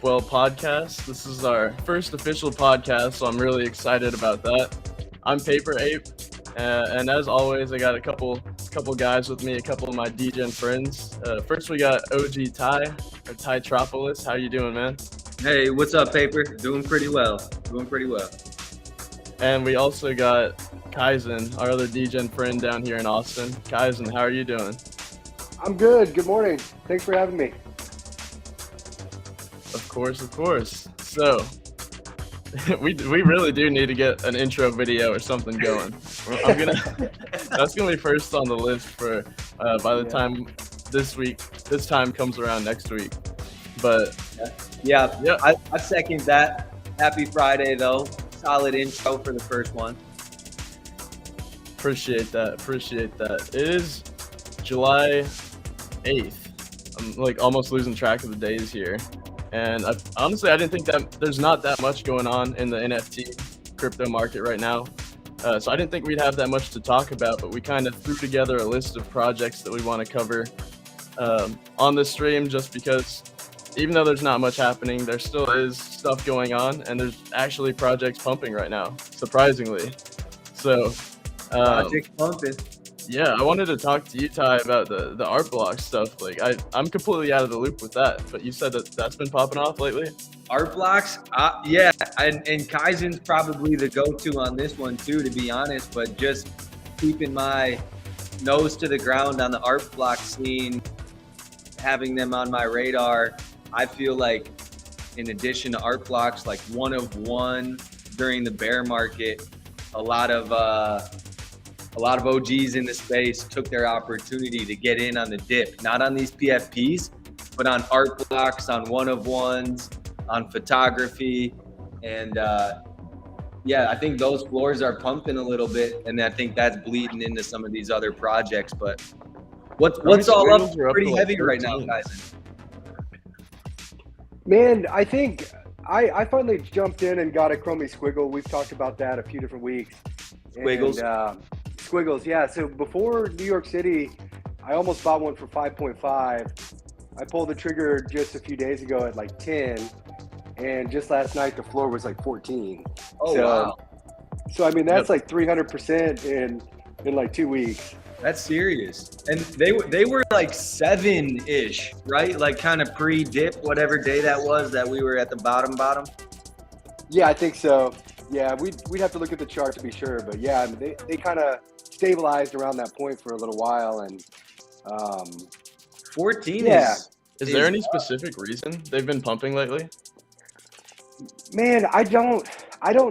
Well podcast. This is our first official podcast, so I'm really excited about that. I'm Paper Ape, and as always, I got a couple guys with me, a couple of my Degen friends. First, we got OG Ty, or Ty Tropolis. How you doing, man? Hey, what's up, Paper? Doing pretty well. And we also got Kaizen, our other Degen friend down here in Austin. Kaizen, how are you doing? I'm good. Good morning. Thanks for having me. Of course. So, we really do need to get an intro video or something going. That's gonna be first on the list for by the time this time comes around next week. But yeah. I second that. Happy Friday though. Solid intro for the first one. Appreciate that. It is July 8th. I'm like almost losing track of the days here. And honestly, I didn't think that there's not that much going on in the NFT crypto market right now. So I didn't think we'd have that much to talk about, but we kind of threw together a list of projects that we want to cover on this stream, just because even though there's not much happening, there still is stuff going on, and there's actually projects pumping right now, surprisingly. So Project pumping. Yeah, I wanted to talk to you, Ty, about the art block stuff. Like, I'm completely out of the loop with that, but you said that's been popping off lately? Art blocks? Yeah, and Kaizen's probably the go-to on this one too, to be honest, but just keeping my nose to the ground on the art block scene, having them on my radar, I feel like in addition to art blocks, like one of one during the bear market, a lot of OGs in the space took their opportunity to get in on the dip, not on these PFPs, but on art blocks, on one of ones, on photography. And I think those floors are pumping a little bit, and I think that's bleeding into some of these other projects. But what's all up pretty heavy right now, guys? Man, I think I finally jumped in and got a Chromie Squiggle. We've talked about that a few different weeks. Squiggles. Squiggles, yeah. So before New York City, I almost bought one for 5.5. I pulled the trigger just a few days ago at like 10, and just last night the floor was like 14. Oh, wow. So I mean that's like 300% in like 2 weeks. That's serious. And they were like 7-ish, right? Like kind of pre-dip, whatever day that was that we were at the bottom. Yeah, I think so. Yeah, we'd have to look at the chart to be sure, but yeah, I mean, they kind of stabilized around that point for a little while, and 14 is there any specific reason they've been pumping lately? Man, I don't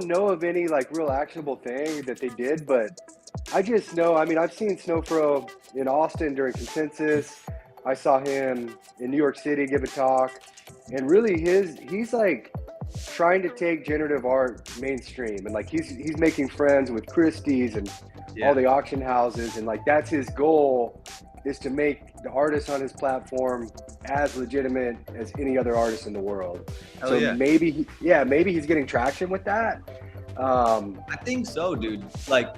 know of any like real actionable thing that they did, but I just know, I mean, I've seen Snowfro in Austin during Consensus. I saw him in New York City give a talk, and really he's like trying to take generative art mainstream, and like he's making friends with Christie's and all the auction houses, and like that's his goal, is to make the artists on his platform as legitimate as any other artist in the world. Maybe he's getting traction with that. I think so, dude. I'm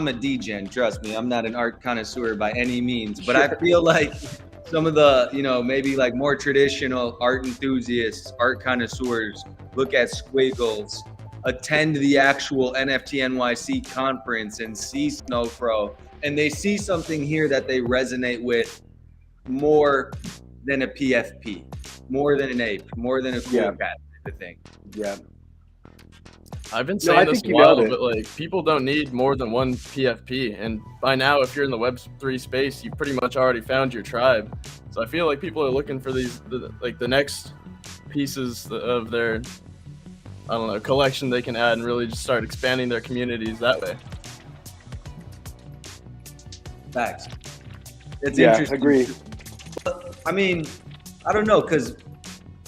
a Degen, trust me. I'm not an art connoisseur by any means, but I feel like some of the, maybe like more traditional art enthusiasts, art connoisseurs look at Squiggles, attend the actual NFT NYC conference and see Snowfro, and they see something here that they resonate with more than a PFP, more than an ape, more than a cool cat, I think. Yeah. I've been saying this a while, but like people don't need more than one PFP, and by now, if you're in the Web3 space, you pretty much already found your tribe. So I feel like people are looking for the next pieces of their, I don't know, collection they can add and really just start expanding their communities that way. Facts. It's interesting. Agree. I mean, I don't know, because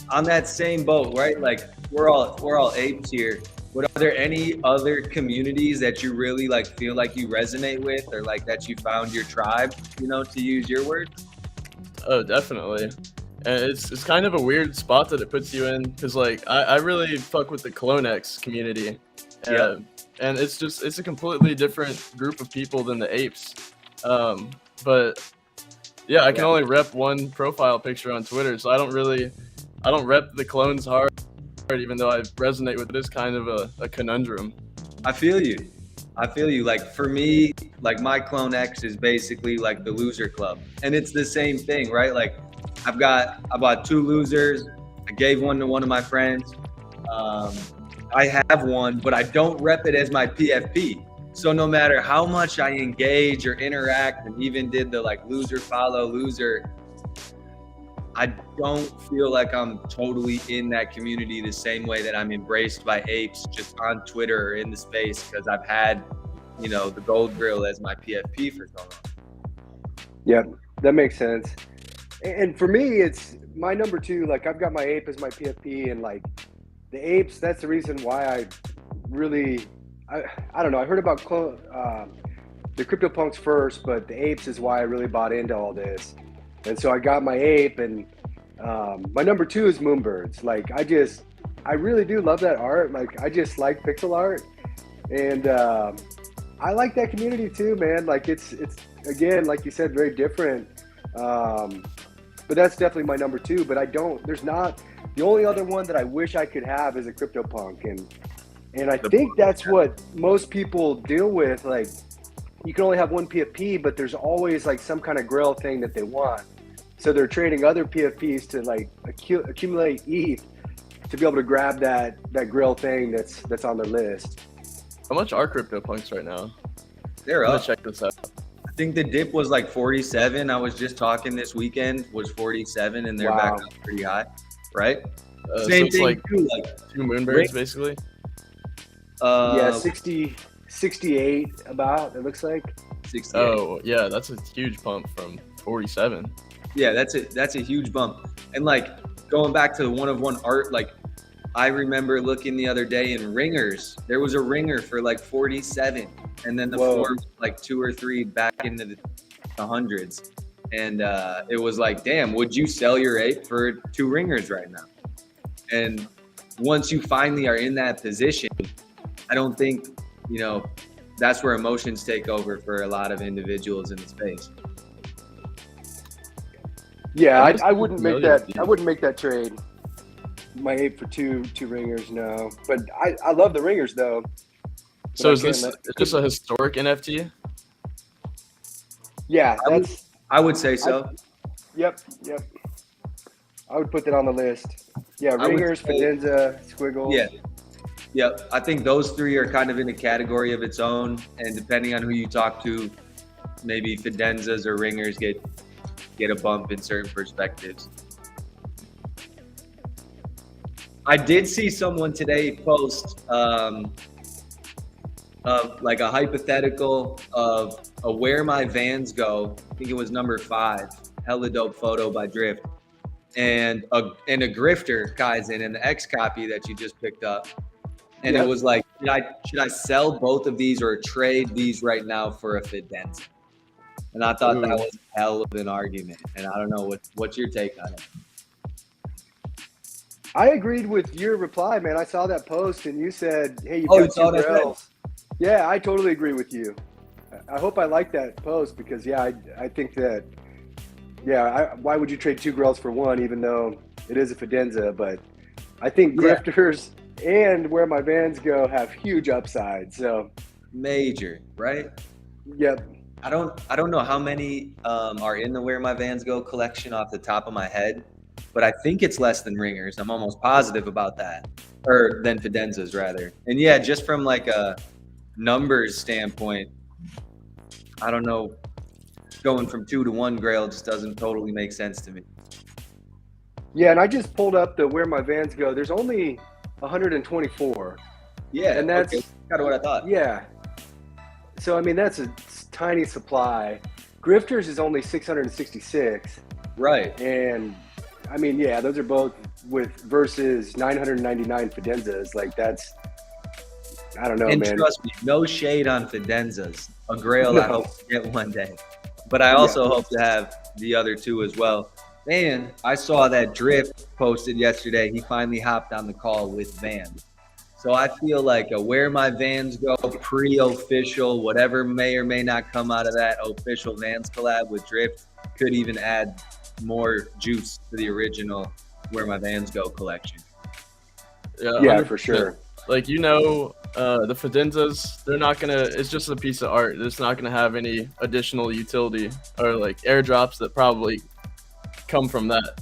on that same boat, right? Like we're all apes here. But are there any other communities that you really like feel like you resonate with, or like that you found your tribe, to use your words? Oh, definitely. And it's kind of a weird spot that it puts you in, because like I really fuck with the Clonex community. And it's a completely different group of people than the apes. But yeah, I can only rep one profile picture on Twitter, so I don't really I don't rep the clones hard, even though I resonate with it. It's kind of a conundrum. I feel you. Like for me, like my Clone X is basically like the loser club. And it's the same thing, right? Like I bought 2 losers. I gave one to one of my friends. I have one, but I don't rep it as my PFP. So no matter how much I engage or interact and even did the like loser follow loser, I don't feel like I'm totally in that community the same way that I'm embraced by apes just on Twitter or in the space, because I've had, you know, the gold grill as my PFP for so long. Yep, that makes sense. And for me, it's my number 2. Like I've got my ape as my PFP, and like the apes, that's the reason why I really, I don't know. I heard about the CryptoPunks first, but the apes is why I really bought into all this. And so I got my ape, and my number 2 is Moonbirds. Like I really do love that art. Like I just like pixel art, and I like that community too, man. Like it's again, like you said, very different. But that's definitely my number 2. But there's not, the only other one that I wish I could have is a CryptoPunk, and I think that's what most people deal with. Like you can only have one PFP, but there's always like some kind of grill thing that they want. So they're trading other PFPs to like accumulate ETH to be able to grab that grill thing that's on their list. How much are CryptoPunks right now? They're I'm up. gonna check this out. I think the dip was like 47. I was just talking this weekend, was 47, and they're Wow. back up pretty high, right? So Same it's thing like too. Like 2 Moonbirds, basically. Yeah, 68 about, it looks like. 68. Oh, yeah, that's a huge pump from 47. Yeah, that's a huge bump. And like going back to the one of one art, like I remember looking the other day in ringers. There was a ringer for like 47, and then the Whoa. floor was like 2 or 3 back into the hundreds. And it was like, damn, would you sell your ape for 2 ringers right now? And once you finally are in that position, I don't think, you know, that's where emotions take over for a lot of individuals in the space. Yeah, I'm just I wouldn't make familiar that. with I wouldn't make that trade. My ape for two ringers, no. But I love the ringers though. So I is can't this a historic NFT? Yeah, that's. I would say so. Yep. I would put that on the list. Yeah, I would ringers, say- Fidenza, Squiggle. Yeah. I think those 3 are kind of in a category of its own, and depending on who you talk to, maybe Fidenzas or ringers get a bump in certain perspectives. I did see someone today post like a hypothetical of a Where My Vans Go. I think it was number 5. Hella dope photo by Drift. And a grifter Kaizen in the X copy that you just picked up. And Yep. it was like, should I sell both of these or trade these right now for a Fidenza? And I thought that Ooh. was a hell of an argument. And I don't know what's your take on it. I agreed with your reply, man. I saw that post and you said, "Hey, you've Oh, you got saw 2 that grills." Yeah, I totally agree with you. I hope I like that post because I think that why would you trade 2 grills for 1 even though it is a Fidenza? But I think Yeah. grifters and Where My Vans Go have huge upside. So Major, right? yep. I don't know how many are in the Where My Vans Go collection off the top of my head, but I think it's less than ringers. I'm almost positive about that, or than Fidenzas rather. And yeah, just from like a numbers standpoint, I don't know. Going from 2 to 1 grail just doesn't totally make sense to me. Yeah, and I just pulled up the Where My Vans Go. There's only 124. Yeah, And that's- okay, kind of what I thought. Yeah. So I mean that's a tiny supply. Grifters is only 666. Right. And I mean, yeah, those are both versus 999 Fidenzas. Like that's, I don't know, And man. trust me, no shade on Fidenzas. A grail I hope to get one day. But I also hope to have the other 2 as well. And I saw that Drift posted yesterday. He finally hopped on the call with Vans. So I feel like a Where My Vans Go pre-official, whatever may or may not come out of that official Vans collab with Drift could even add more juice to the original, where my Vans Go collection. Yeah, 100%. for sure. Like, the Fidenzas, they're not gonna. It's just a piece of art. It's not gonna have any additional utility or like airdrops that probably come from that.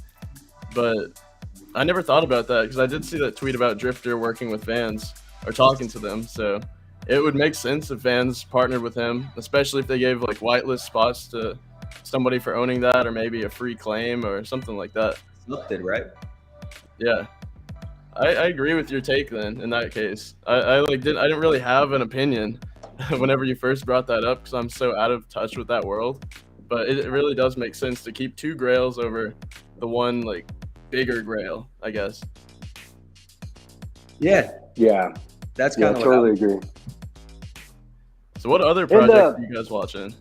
But I never thought about that because I did see that tweet about Drifter working with Vans or talking to them. So it would make sense if Vans partnered with him, especially if they gave like whitelist spots to somebody for owning that, or maybe a free claim or something like that. Something, right? Yeah. I agree with your take then in that case. I didn't really have an opinion whenever you first brought that up because I'm so out of touch with that world. But it really does make sense to keep two grails over the one like bigger grail, I guess. Yeah, Yeah, that's yeah, kind of totally agree. So what other projects are you guys watching?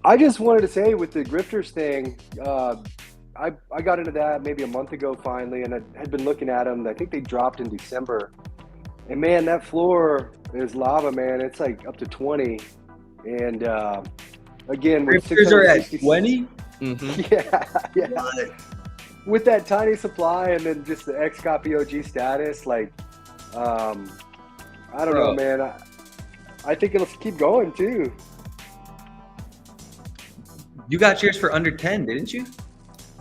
I just wanted to say with the grifters thing, I got into that maybe a month ago finally, and I had been looking at them. I think they dropped in December, and man, that floor is lava, man. It's like up to 20, and again, with Grifters are at 660 20. Mm-hmm. Yeah. What? With that tiny supply and then just the X copy OG status, like, I don't know, man. I think it'll keep going too. You got yours for under 10, didn't you?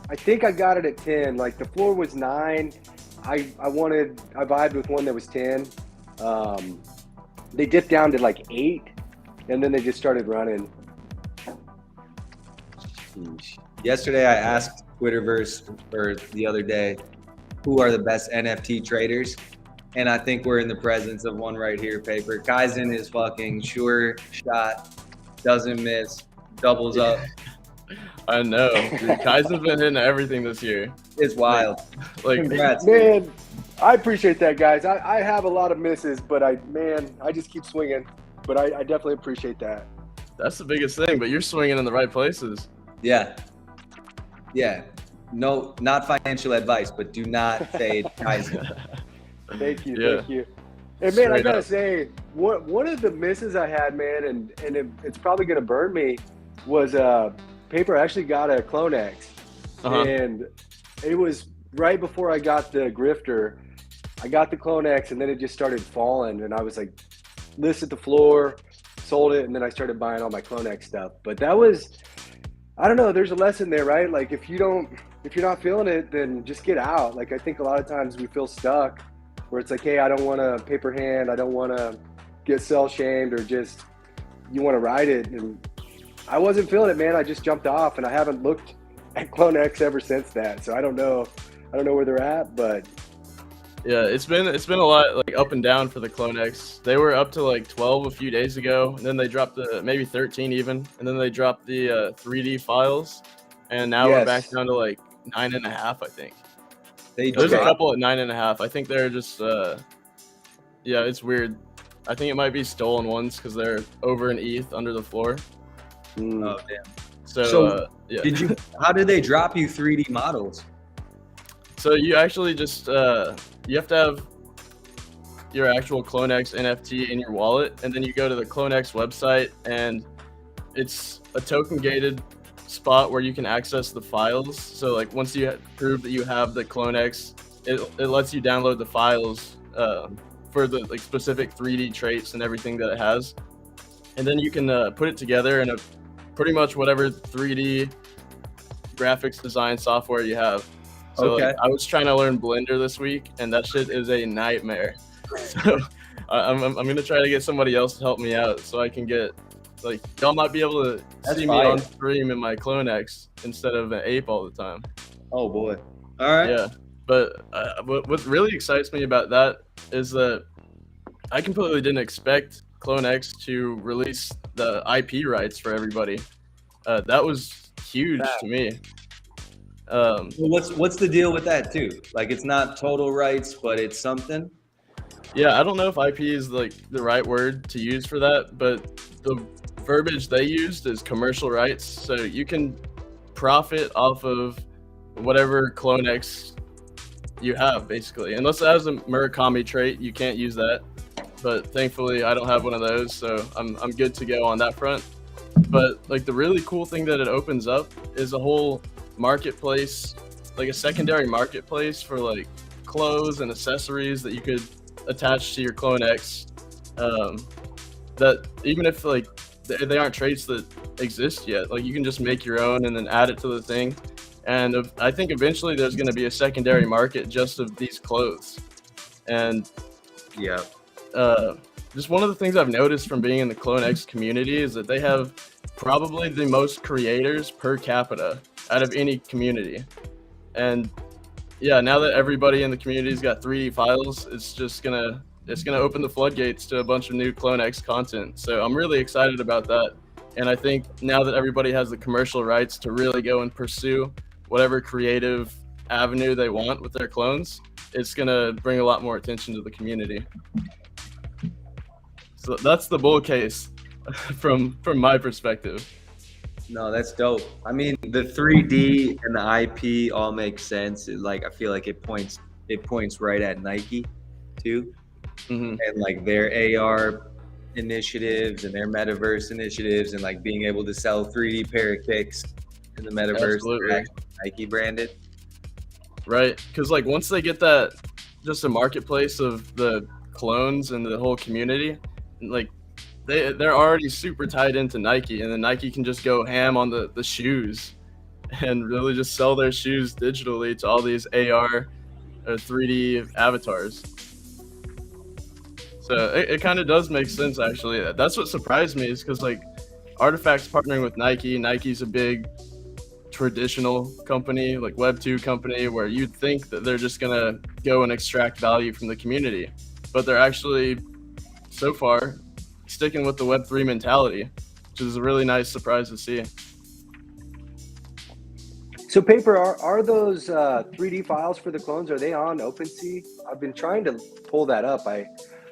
I think I got it at 10. Like the floor was 9. I vibed with one that was 10. They dipped down to like 8, and then they just started running. Yesterday, I asked Twitterverse, or the other day, who are the best NFT traders? And I think we're in the presence of one right here, Paper. Kaizen is fucking sure shot, doesn't miss, doubles up. I know. Dude, Kaizen's been hitting everything this year. It's wild. Like, Congrats. Man, I appreciate that, guys. I have a lot of misses, but I just keep swinging. But I definitely appreciate that. that's the biggest thing. But you're swinging in the right places. Yeah. Yeah. No, not financial advice, but do not fade Kaizen. Thank you, Yeah. thank you. And man, I Straight gotta up. say, one of the misses I had, man, and it's probably gonna burn me, was Paper actually got a Clone X, Uh-huh. and it was right before I got the Grifter. I got the Clone X, and then it just started falling, and I was like, listed the floor, sold it, and then I started buying all my Clone X stuff. But that was, I don't know. There's a lesson there, right? Like if you're not feeling it, then just get out. Like I think a lot of times we feel stuck, where it's like, hey, I don't want to paper hand, I don't want to get sell shamed, or just you want to ride it. And I wasn't feeling it, man. I just jumped off, and I haven't looked at Clone X ever since that. So I don't know where they're at, but Yeah, it's been a lot like up and down for the Clone X. They were up to like 12 a few days ago, and then they dropped maybe 13 even, and then they dropped the 3D files, and now we're Yes. back down to like 9.5, I think. They There's a dropped. couple at 9.5. I think they're just yeah, it's weird. I think it might be stolen ones because they're over an ETH under the floor. Oh, damn. So yeah. How did they drop you 3D models? So you actually just you have to have your actual CloneX NFT in your wallet, and then you go to the CloneX website, and it's a token gated spot where you can access the files. So like once you prove that you have the CloneX, it lets you download the files for the like specific 3D traits and everything that it has, and then you can put it together in a pretty much whatever 3D graphics design software you have. So Okay. like, I was trying to learn Blender this week, and that shit is a nightmare. So I'm gonna try to get somebody else to help me out, so I can get like y'all might be able to That's see fire. me on stream in my CloneX instead of an ape all the time. Oh boy. All right. Yeah, but what really excites me about that is that I completely didn't expect CloneX to release the IP rights for everybody. That was huge to me. Well, what's the deal with that too? Like it's not total rights, but it's something. Yeah, I don't know if IP is like the right word to use for that, but the verbiage they used is commercial rights. So you can profit off of whatever CloneX you have, basically. Unless it has a Murakami trait, you can't use that. But thankfully, I don't have one of those, so I'm good to go on that front. But like the really cool thing that it opens up is a whole marketplace like a secondary marketplace for like clothes and accessories that you could attach to your Clone X. That even if like they aren't traits that exist yet, like you can just make your own and then add it to the thing. And I think eventually there's going to be a secondary market just of these clothes. And Yeah. just one of the things I've noticed from being in the Clone X community is that they have probably the most creators per capita out of any community. And yeah, now that everybody in the community's got 3D files, it's gonna open the floodgates to a bunch of new Clone X content. So I'm really excited about that. And I think now that everybody has the commercial rights to really go and pursue whatever creative avenue they want with their clones, it's gonna bring a lot more attention to the community. So that's the bull case from my perspective. No, that's dope. I mean, the 3D and the IP all make sense. Like, I feel like it points right at Nike too, Mm-hmm. and like their AR initiatives and their metaverse initiatives, and like being able to sell 3D pair of kicks in the metaverse that are actually Nike branded. Right, because like once they get that, just a marketplace of the clones and the whole community, like they're already super tied into Nike, and then Nike can just go ham on the shoes and really just sell their shoes digitally to all these AR or 3D avatars. So it kind of does make sense, actually. That's what surprised me, is because like Artifact's partnering with Nike. Nike's a big traditional company, like Web 2 company, where you'd think that they're just gonna go and extract value from the community, but they're actually so far sticking with the Web 3 mentality, which is a really nice surprise to see. So, Paper, are those 3D files for the clones, are they on OpenSea? I've been trying to pull that up.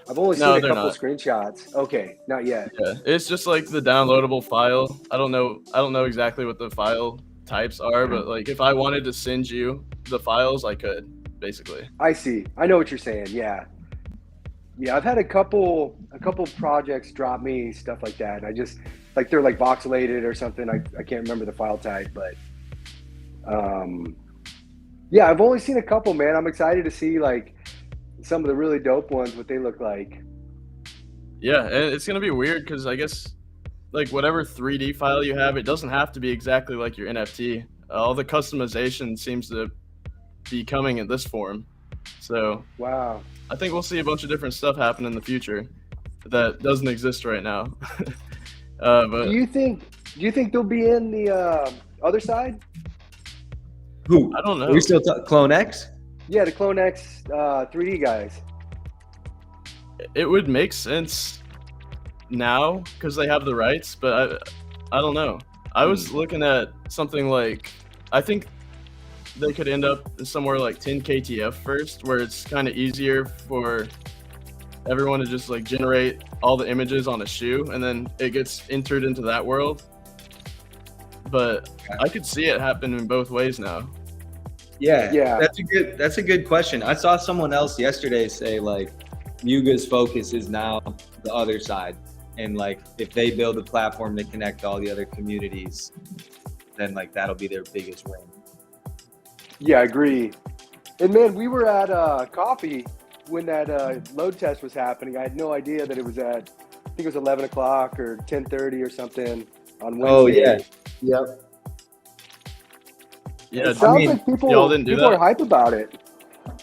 I've only seen a couple screenshots. Okay, not yet. Yeah, it's just like the downloadable file. I don't know exactly what the file types are, but like if I wanted to send you the files, I could, basically. I see. I know what you're saying. Yeah. Yeah, I've had a couple projects drop me stuff like that. And I just like they're like voxelated or something. I can't remember the file type, but yeah, I've only seen a couple, man. I'm excited to see like some of the really dope ones, what they look like. Yeah, and it's gonna be weird because I guess like whatever 3D file you have, it doesn't have to be exactly like your NFT. All the customization seems to be coming in this form. So wow, I think we'll see a bunch of different stuff happen in the future that doesn't exist right now. But do you think they'll be in the other side? Who? I don't know. Are we still Clone X? Yeah, the Clone X 3D guys. It would make sense now because they have the rights, but I don't know. I was looking at something like, I think they could end up somewhere like 10 KTF first, where it's kind of easier for everyone to just like generate all the images on a shoe, and then it gets entered into that world. But I could see it happen in both ways now. Yeah. That's a good question. I saw someone else yesterday say like Yuga's focus is now the other side, and like if they build a platform to connect all the other communities, then like that'll be their biggest win. Yeah, I agree. And man, we were at coffee when that load test was happening. I had no idea that it was at, I think it was 11 o'clock or 10:30 or something on Wednesday. Oh yeah. Yep. Yeah, It sounds like people are hype about it.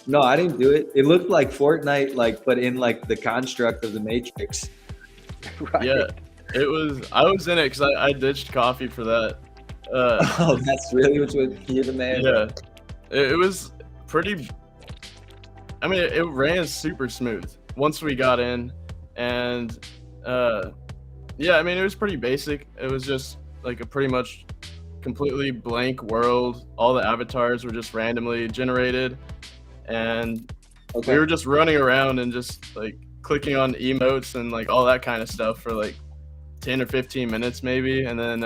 No, I didn't do it. It looked like Fortnite, like, but in like the construct of the Matrix. Right. Yeah, it was. I was in it because I ditched coffee for that. Oh, that's really what you're the man. Yeah, it was pretty. I mean, it ran super smooth once we got in, and yeah, I mean, it was pretty basic. It was just like a pretty much completely blank world. All the avatars were just randomly generated, and we were just running around and just like clicking on emotes and like all that kind of stuff for like 10 or 15 minutes maybe, and then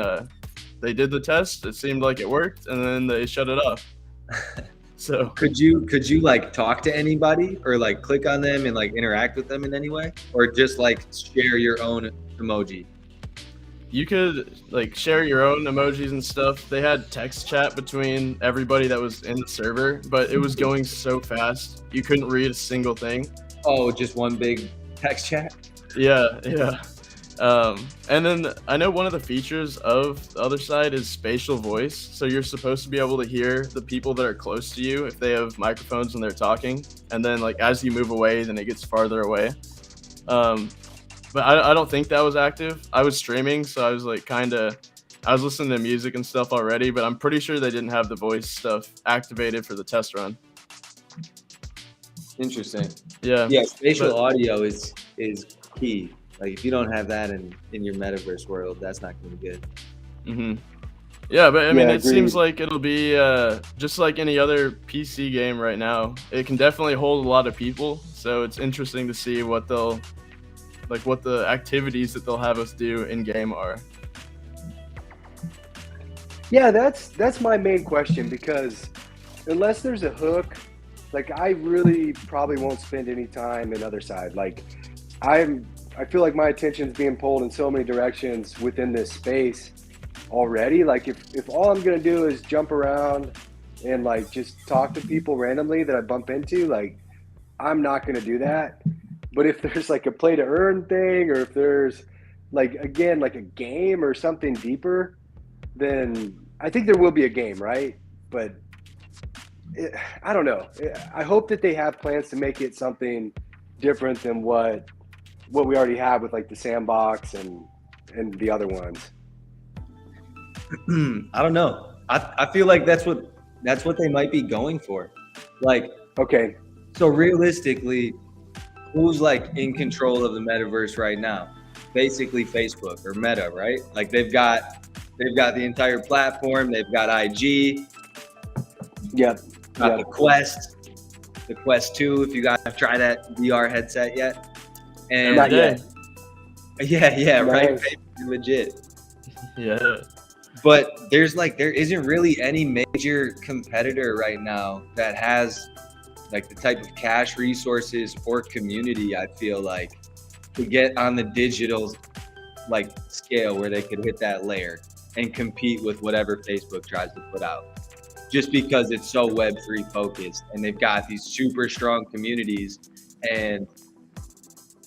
they did the test. It seemed like it worked, and then they shut it off. So could you like talk to anybody or like click on them and like interact with them in any way, or just like share your own emoji? you could like share your own emojis and stuff. They had text chat between everybody that was in the server, but it was going so fast you couldn't read a single thing. Oh, just one big text chat. Yeah. And then I know one of the features of the other side is spatial voice. So you're supposed to be able to hear the people that are close to you if they have microphones and they're talking. And then like as you move away, then it gets farther away. But I don't think that was active. I was streaming, so I was like I was listening to music and stuff already, but I'm pretty sure they didn't have the voice stuff activated for the test run. Interesting. Yeah. Yeah, spatial audio is key. Like if you don't have that in your metaverse world, that's not gonna be good. Mm-hmm. Yeah, but I mean, it agreed. seems like it'll be just like any other PC game right now. It can definitely hold a lot of people, so it's interesting to see what the activities that they'll have us do in game are. Yeah, that's my main question, because unless there's a hook, like I really probably won't spend any time in other side. Like I feel like my attention's being pulled in so many directions within this space already. Like if all I'm gonna do is jump around and like just talk to people randomly that I bump into, like I'm not gonna do that. But if there's like a play to earn thing, or if there's like again like a game or something deeper, then I think there will be a game, right? But I don't know. I hope that they have plans to make it something different than what we already have with like the sandbox and the other ones. I don't know. I feel like that's what they might be going for. Like, Okay. so realistically, who's like in control of the metaverse right now? Basically Facebook or Meta, right? Like they've got the entire platform. They've got IG, Yep. got the Quest 2. If you guys have tried that VR headset yet, and Not yet. yeah, right, Nice. legit. Yeah. But there isn't really any major competitor right now that has like the type of cash resources or community, I feel like, to get on the digital like scale where they could hit that layer and compete with whatever Facebook tries to put out. Just because it's so Web3 focused and they've got these super strong communities, and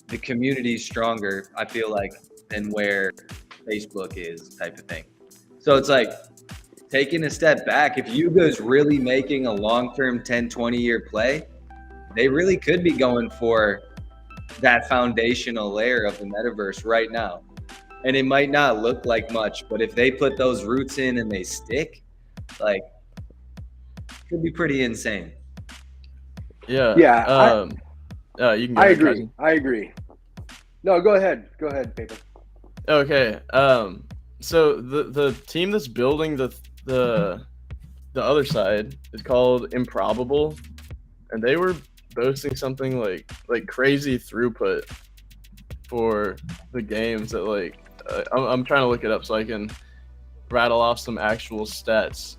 the community's stronger, I feel like, than where Facebook is, type of thing. So it's like taking a step back. If Yuga's really making a long-term 10, 20-year play, they really could be going for that foundational layer of the metaverse right now. And it might not look like much, but if they put those roots in and they stick, like, it could be pretty insane. Yeah. Yeah, You can go I ahead, agree. Kazi. I agree. No, go ahead. Go ahead, Paper. Okay. So the team that's building the other side is called Improbable, and they were boasting something like crazy throughput for the games that like I'm trying to look it up so I can rattle off some actual stats.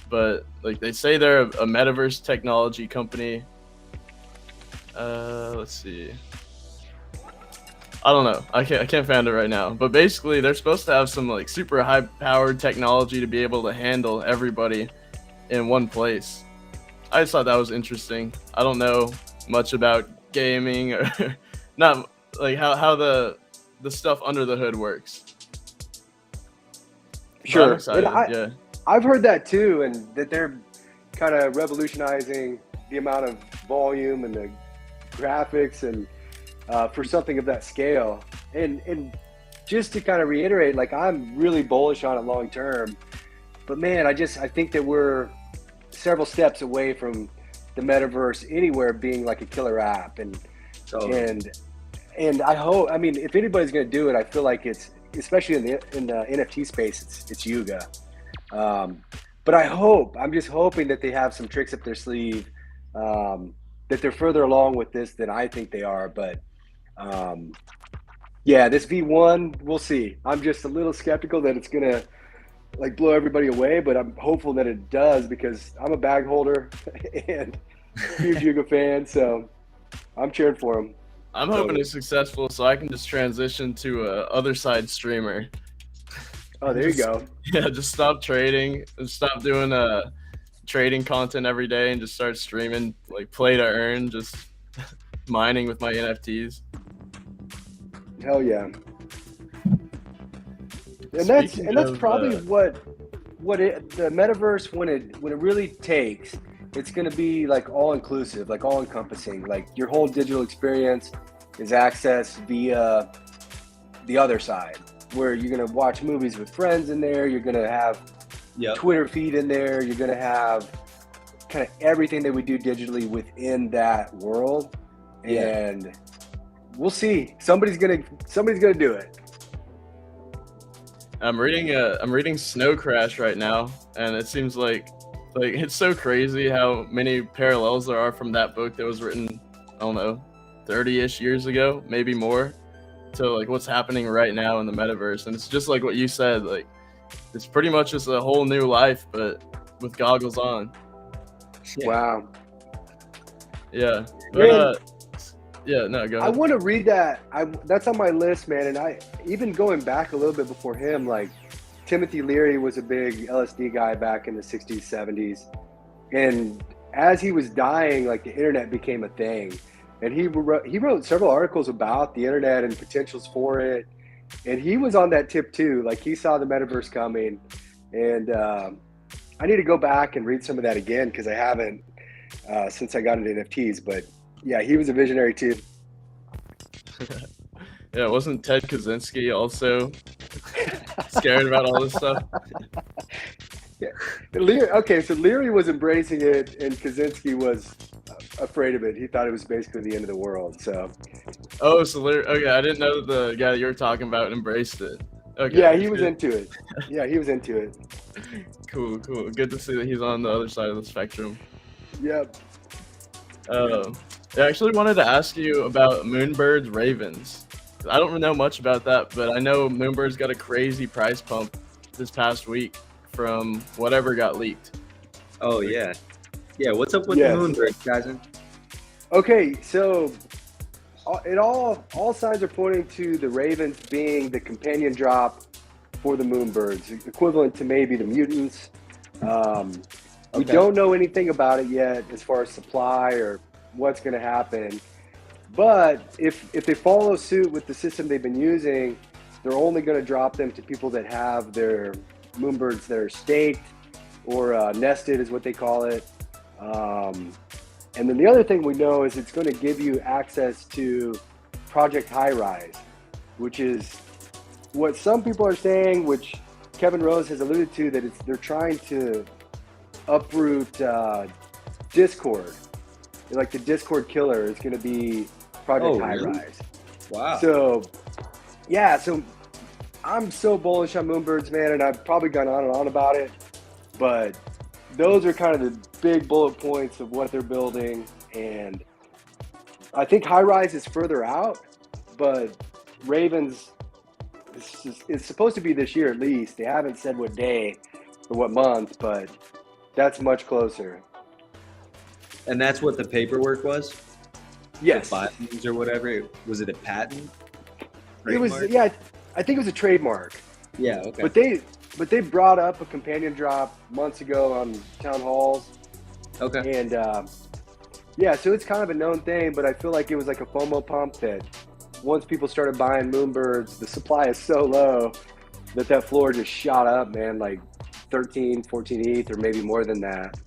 But like they say they're a metaverse technology company. Let's see. I don't know. I can't find it right now. But basically, they're supposed to have some like super high-powered technology to be able to handle everybody in one place. I just thought that was interesting. I don't know much about gaming or not like how the stuff under the hood works. But I'm Sure. excited. And Yeah. I've heard that too, and that they're kind of revolutionizing the amount of volume and the graphics and for something of that scale. And just to kind of reiterate, like I'm really bullish on it long term. But man, I think that we're several steps away from the metaverse anywhere being like a killer app. And I hope, I mean, if anybody's going to do it, I feel like it's, especially in the NFT space, it's Yuga. But I'm just hoping that they have some tricks up their sleeve, that they're further along with this than I think they are. But yeah, this V1, we'll see. I'm just a little skeptical that it's going to like blow everybody away, but I'm hopeful that it does, because I'm a bag holder and a huge Yuga fan. So I'm cheering for him. I'm hoping it's successful so I can just transition to a other side streamer. Oh, there you go. Yeah, just stop trading and stop doing trading content every day and just start streaming like play to earn, just mining with my NFTs. Hell yeah. And Speaking that's of, probably the metaverse when it really takes, it's going to be like all inclusive, like all encompassing. Like your whole digital experience is accessed via the other side, where you're going to watch movies with friends in there. You're going to have Twitter feed in there. You're going to have kind of everything that we do digitally within that world. And we'll see. Somebody's gonna do it. I'm reading Snow Crash right now, and it seems like it's so crazy how many parallels there are from that book that was written, I don't know, 30-ish years ago, maybe more, to like what's happening right now in the metaverse. And it's just like what you said, like it's pretty much just a whole new life, but with goggles on. Wow. Yeah. Man, yeah, no, go ahead. I want to read that. That's on my list, man. And I even going back a little bit before him, like Timothy Leary was a big LSD guy back in the 60s, 70s. And as he was dying, like the internet became a thing. And he wrote several articles about the internet and potentials for it. And he was on that tip too. Like he saw the metaverse coming. And I need to go back and read some of that again because I haven't since I got into NFTs. But yeah, he was a visionary too. Yeah, wasn't Ted Kaczynski also scared about all this stuff? Yeah. Okay, so Leary was embracing it, and Kaczynski was afraid of it. He thought it was basically the end of the world. So. Oh, so Leary. Okay, I didn't know the guy that you were talking about embraced it. Okay. Yeah, he was into it. Yeah, he was into it. Cool. Good to see that he's on the other side of the spectrum. Yep. I actually wanted to ask you about Moonbird's Ravens. I don't know much about that, but I know Moonbird's got a crazy price pump this past week from whatever got leaked. Oh, yeah. Yeah, what's up with the Moonbird, guys? Okay, so all signs are pointing to the Ravens being the companion drop for the Moonbirds, equivalent to maybe the Mutants. We don't know anything about it yet as far as supply or what's going to happen. But if they follow suit with the system they've been using, they're only going to drop them to people that have their Moonbirds that are staked or nested is what they call it. And then the other thing we know is it's going to give you access to Project High Rise, which is what some people are saying, which Kevin Rose has alluded to, that they're trying to uproot Discord. Like the Discord killer is going to be Project High Rise. Wow. So, yeah, so I'm so bullish on Moonbirds, man, and I've probably gone on and on about it, but those are kind of the big bullet points of what they're building. And I think High Rise is further out, but Ravens is supposed to be this year at least. They haven't said what day or what month, but that's much closer. And that's what the paperwork was? Yes. The filings or whatever. Was it a patent? It was, yeah, I think it was a trademark. Yeah, okay. But they brought up a companion drop months ago on town halls. Okay. And yeah, so it's kind of a known thing, but I feel like it was like a FOMO pump that once people started buying Moonbirds, the supply is so low that floor just shot up, man, like 13, 14 ETH or maybe more than that.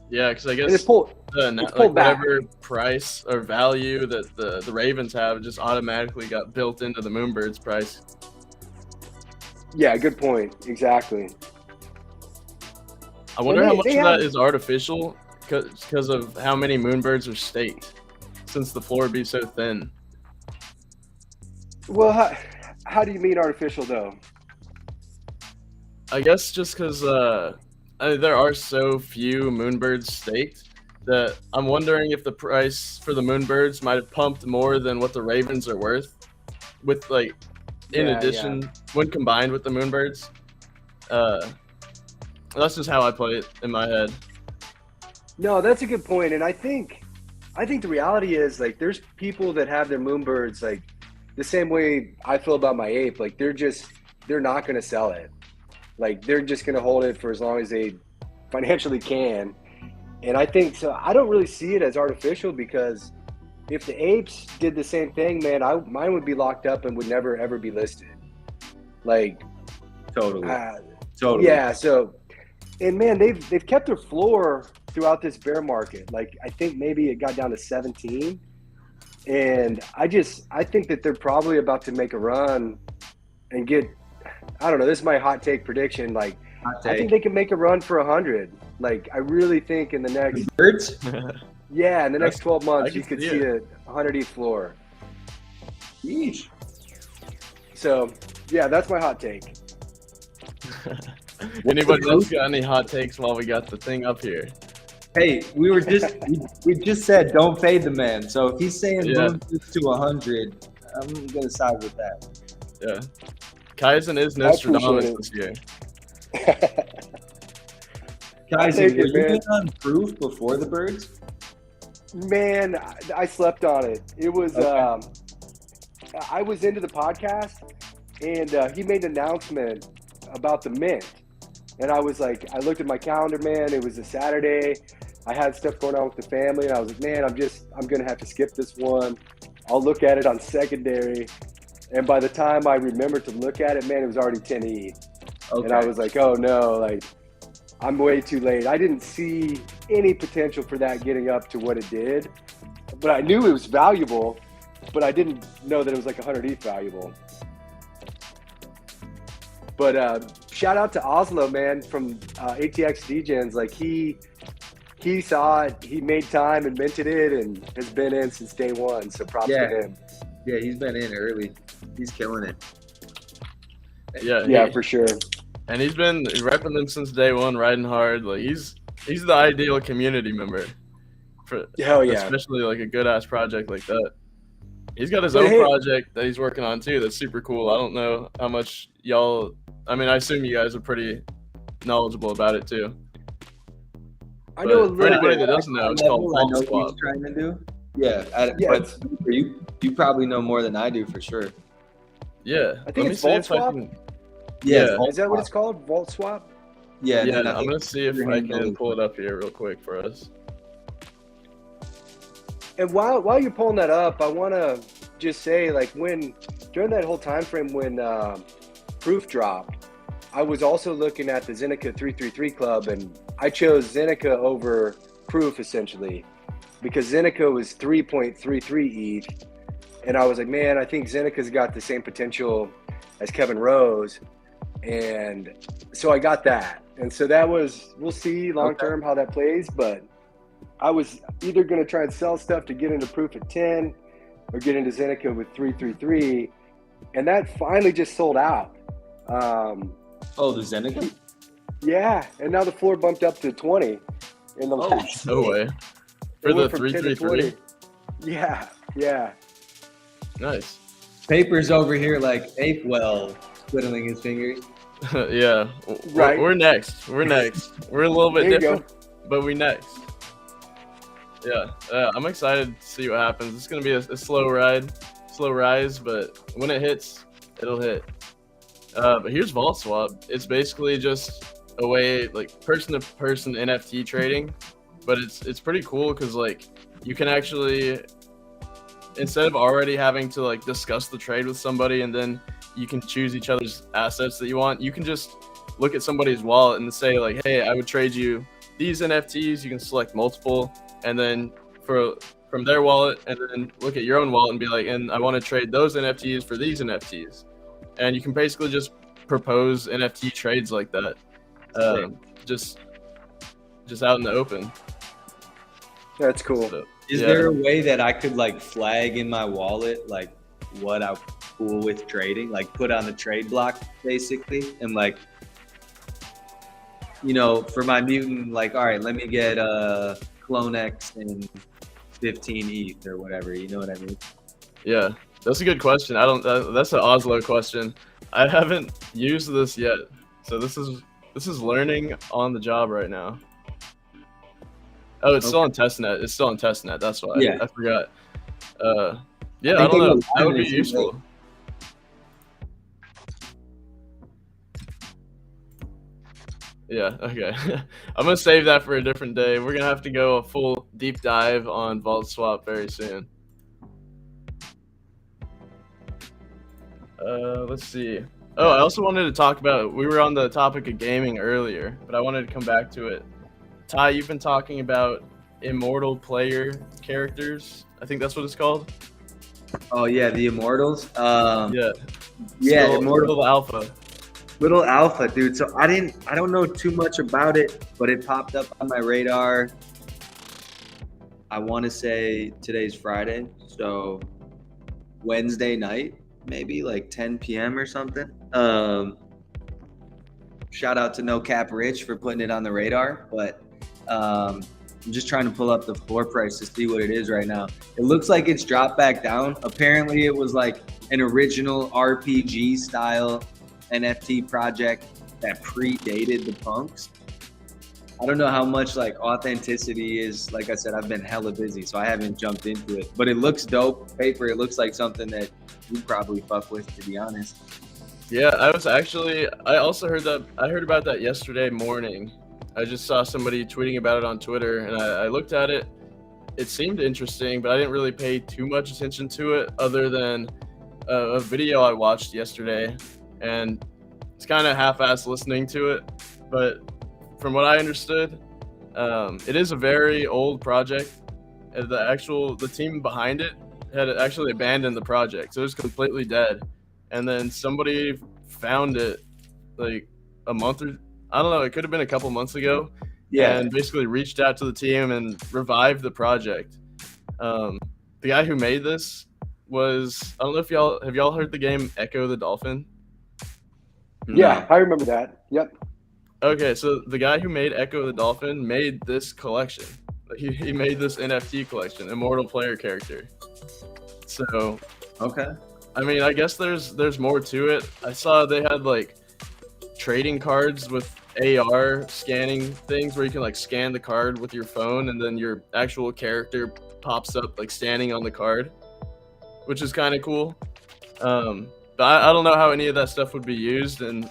Yeah, because I guess It's pulled whatever price or value that the Ravens have just automatically got built into the Moonbirds price. Yeah, good point. Exactly. I wonder how much of that is artificial because of how many Moonbirds are staked, since the floor would be so thin. Well, how do you mean artificial, though? I guess just because there are so few Moonbirds staked that I'm wondering if the price for the Moonbirds might have pumped more than what the Ravens are worth, with like in addition when combined with the Moonbirds. That's just how I play it in my head. No, that's a good point, and I think the reality is like there's people that have their Moonbirds like the same way I feel about my ape. Like they're not going to sell it. Like they're just going to hold it for as long as they financially can. And I think so. I don't really see it as artificial because if the apes did the same thing, man, mine would be locked up and would never ever be listed. Like Totally. yeah. So, and man, they've kept their floor throughout this bear market. Like I think maybe it got down to 17, and I think that they're probably about to make a run and get. I don't know. This is my hot take prediction. Like I think they can make a run for 100. Like I really think in the next birds. Yeah, in the next 12 months, you could see it. a 100 ETH floor. Yeesh. So, yeah, that's my hot take. Anybody else got any hot takes while we got the thing up here? Hey, we just said don't fade the man. So if he's saying move this to 100, I'm gonna side with that. Yeah, Kaizen is Nostradamus this year. Kaizen, were you in on proof before the birds? Man, I slept on it. It was I was into the podcast, and he made an announcement about the mint, and I was like, I looked at my calendar, man. It was a Saturday. I had stuff going on with the family, and I was like, man, I'm gonna have to skip this one. I'll look at it on secondary, and by the time I remembered to look at it, man, it was already 10 ETH, and I was like, oh no, like I'm way too late. I didn't see any potential for that getting up to what it did, but I knew it was valuable, but I didn't know that it was like 100 ETH valuable. But shout out to Oslo, man, from ATX Degens. Like he saw it, he made time and minted it, and has been in since day one. So props to him. Yeah, he's been in early. He's killing it. Yeah, for sure. And he's been repping them since day one, riding hard. Like he's the ideal community member for especially like a good ass project like that. He's got his own project that he's working on too. That's super cool. I don't know how much y'all. I mean, I assume you guys are pretty knowledgeable about it too. I know a little for anybody bit. that doesn't know, it's called Vault Swap. He's trying to do. But you probably know more than I do for sure. Yeah, I think it's Vault Swap. Yeah, is that what it's called? Vault Swap? Yeah, I'm gonna see if I can pull it up here real quick for us. And while you're pulling that up, I want to just say, like, during that whole time frame when Proof dropped, I was also looking at the Zeneca 333 Club, and I chose Zeneca over Proof essentially because Zeneca was 3.33 ETH, and I was like, man, I think Zeneca's got the same potential as Kevin Rose, and so I got that. And so that was, we'll see long term how that plays, but I was either going to try and sell stuff to get into Proof at 10 or get into Zeneca with 333, and that finally just sold out. The Zeneca? Yeah, and now the floor bumped up to 20 in the last. No way. For the 333? Yeah. Nice. Paper's over here like ape well, twiddling his fingers. Yeah. Right. We're next. We're a little bit different, but we next. Yeah. I'm excited to see what happens. It's going to be a slow rise, but when it hits, it'll hit. But here's Vault Swap. It's basically just a way, like, person-to-person NFT trading, but it's pretty cool because, like, you can actually, instead of already having to, like, discuss the trade with somebody and then you can choose each other's assets that you want, you can just look at somebody's wallet and say, like, hey, I would trade you these NFTs. You can select multiple, and then from their wallet, and then look at your own wallet and be like, and I want to trade those NFTs for these NFTs. And you can basically just propose NFT trades like that, just out in the open. That's cool. So, Is there a way that I could like flag in my wallet like what I'm cool with trading, like put on the trade block basically, and like, you know, for my mutant, like, all right, let me get Clone X and 15 ETH or whatever. You know what I mean? Yeah. That's a good question. That's an Oslo question. I haven't used this yet, so this is learning on the job right now. Oh, it's still on testnet. That's why. I forgot. I don't know. That would be useful. Yeah, okay. I'm gonna save that for a different day. We're gonna have to go a full deep dive on Vault Swap very soon. Let's see. Oh, I also wanted to talk about, we were on the topic of gaming earlier, but I wanted to come back to it. Ty, you've been talking about immortal player characters. I think that's what it's called. Oh yeah, the Immortals. Yeah. Yeah, Still Immortal alpha. Little Alpha, dude. So I don't know too much about it, but it popped up on my radar. I want to say today's Friday, so Wednesday night, maybe like 10 p.m. or something. Shout out to No Cap Rich for putting it on the radar, but I'm just trying to pull up the floor price to see what it is right now. It looks like it's dropped back down. Apparently, it was like an original RPG style NFT project that predated the punks. I don't know how much like authenticity is. Like I said, I've been hella busy, so I haven't jumped into it. But it looks dope. Paper, it looks like something that you probably fuck with, to be honest. Yeah, I also heard about that yesterday morning. I just saw somebody tweeting about it on Twitter, and I looked at it. It seemed interesting, but I didn't really pay too much attention to it other than a video I watched yesterday, and it's kind of half-assed listening to it. But from what I understood, it is a very old project. And the team behind it had actually abandoned the project, so it was completely dead. And then somebody found it like a month or I don't know, it could have been a couple months ago. Yeah. And basically reached out to the team and revived the project. The guy who made this was, I don't know if y'all heard the game Echo the Dolphin? Yeah, I remember that. Yep. Okay, so the guy who made Echo the Dolphin made this collection. He made this NFT collection, Immortal Player Character. So, Okay. I mean, I guess there's more to it. I saw they had like trading cards with AR scanning things where you can like scan the card with your phone and then your actual character pops up like standing on the card, which is kind of cool. But I don't know how any of that stuff would be used, and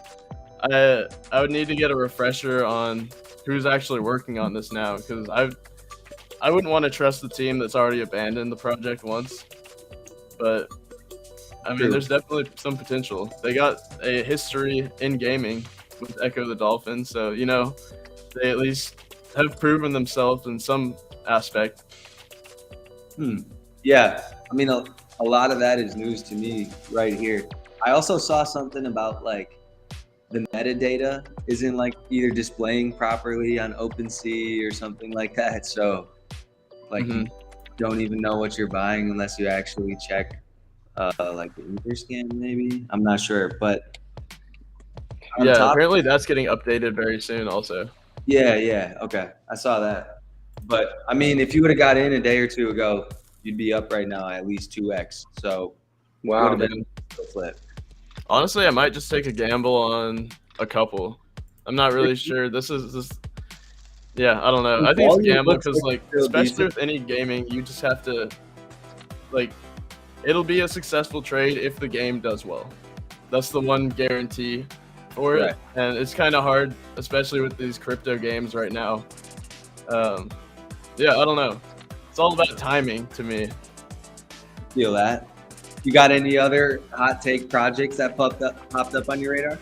I would need to get a refresher on who's actually working on this now, because I wouldn't want to trust the team that's already abandoned the project once. But I mean, there's definitely some potential. They got a history in gaming with Echo the Dolphin, so they at least have proven themselves in some aspect. Yeah, I mean, a lot of that is news to me right here. I also saw something about like the metadata isn't like either displaying properly on OpenSea or something like that. So like you don't even know what you're buying unless you actually check like the Interscan maybe. I'm not sure, but apparently that's getting updated very soon also. Yeah, okay. I saw that. But I mean, if you would have got in a day or two ago, you'd be up right now at least 2x. So wow, would have man. been a flip. Honestly, I might just take a gamble on a couple. I'm not really sure. Yeah, I don't know. I think it's a gamble because, like, especially with any gaming, you just have to, like, it'll be a successful trade if the game does well. That's the one guarantee for it, and it's kind of hard, especially with these crypto games right now. Yeah, I don't know. It's all about timing to me. Feel that. You got any other hot take projects that popped up on your radar?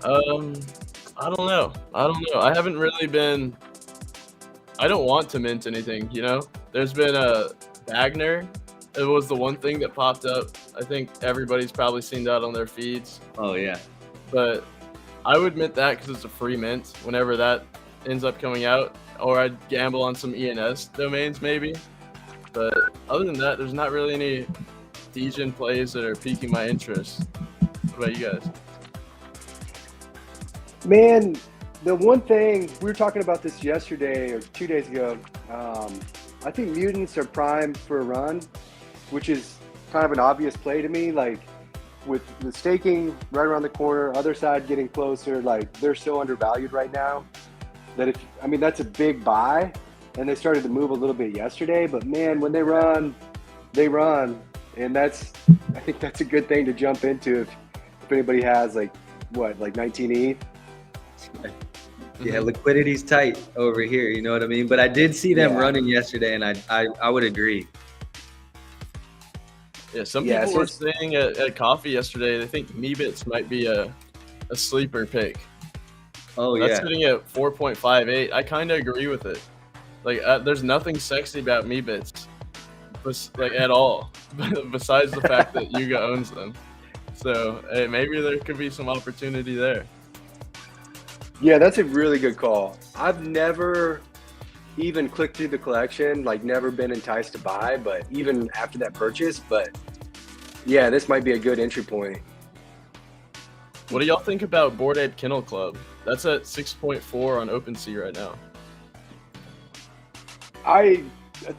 I don't know. I haven't really been. I don't want to mint anything. There's been a Wagner. It was the one thing that popped up. I think everybody's probably seen that on their feeds. Oh yeah. But I would mint that because it's a free mint whenever that ends up coming out, or I'd gamble on some ENS domains maybe. But other than that, there's not really any Degen plays that are piquing my interest. What about you guys? Man, the one thing, we were talking about this yesterday or 2 days ago. I think mutants are primed for a run, which is kind of an obvious play to me. Like with the staking right around the corner, other side getting closer, like they're so undervalued right now that that's a big buy. And they started to move a little bit yesterday, but man, when they run, and I think that's a good thing to jump into if anybody has like 19 ETH. Yeah, liquidity's tight over here. You know what I mean? But I did see them running yesterday, and I would agree. Yeah, some people were saying at coffee yesterday they think Meebits might be a sleeper pick. Oh, That's sitting at 4.58. I kind of agree with it. Like, there's nothing sexy about Meebits, like at all, besides the fact that Yuga owns them. So hey, maybe there could be some opportunity there. Yeah, that's a really good call. I've never even clicked through the collection, like never been enticed to buy, but even after that purchase, but yeah, this might be a good entry point. What do y'all think about Bored Ape Kennel Club? That's at 6.4 on OpenSea right now. I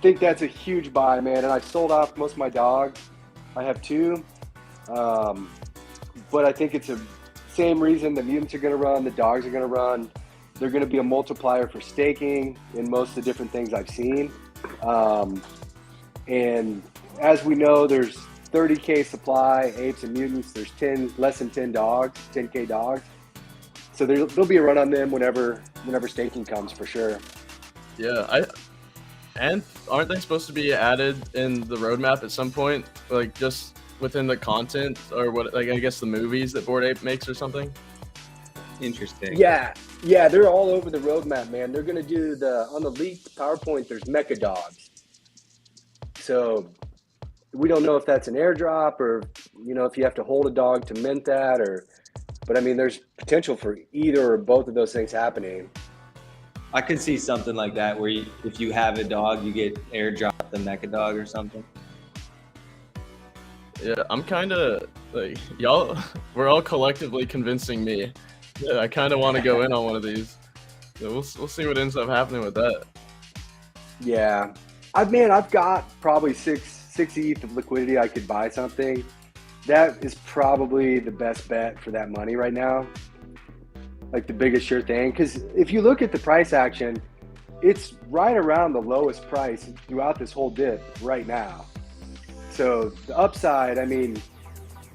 think that's a huge buy, man, and I sold off most of my dogs. I have 2, but I think it's the same reason the mutants are going to run, the dogs are going to run. They're going to be a multiplier for staking in most of the different things I've seen. And as we know, there's 30K supply, apes and mutants. There's less than 10 dogs, 10K dogs. So there'll be a run on them whenever staking comes, for sure. Yeah, and aren't they supposed to be added in the roadmap at some point? Like just within the content or what? Like I guess the movies that Bored Ape makes or something. Interesting. Yeah, they're all over the roadmap, man. They're gonna do on the leaked PowerPoint. There's mecha dogs. So we don't know if that's an airdrop or if you have to hold a dog to mint that but I mean, there's potential for either or both of those things happening. I could see something like that where if you have a dog, you get airdropped the mecha dog or something. Yeah, I'm kind of like y'all. We're all collectively convincing me. Yeah, I kind of want to go in on one of these. So we'll see what ends up happening with that. Yeah, I've got probably six ETH of liquidity. I could buy something. That is probably the best bet for that money right now. Like the biggest sure thing, because if you look at the price action, it's right around the lowest price throughout this whole dip right now. So the upside, I mean,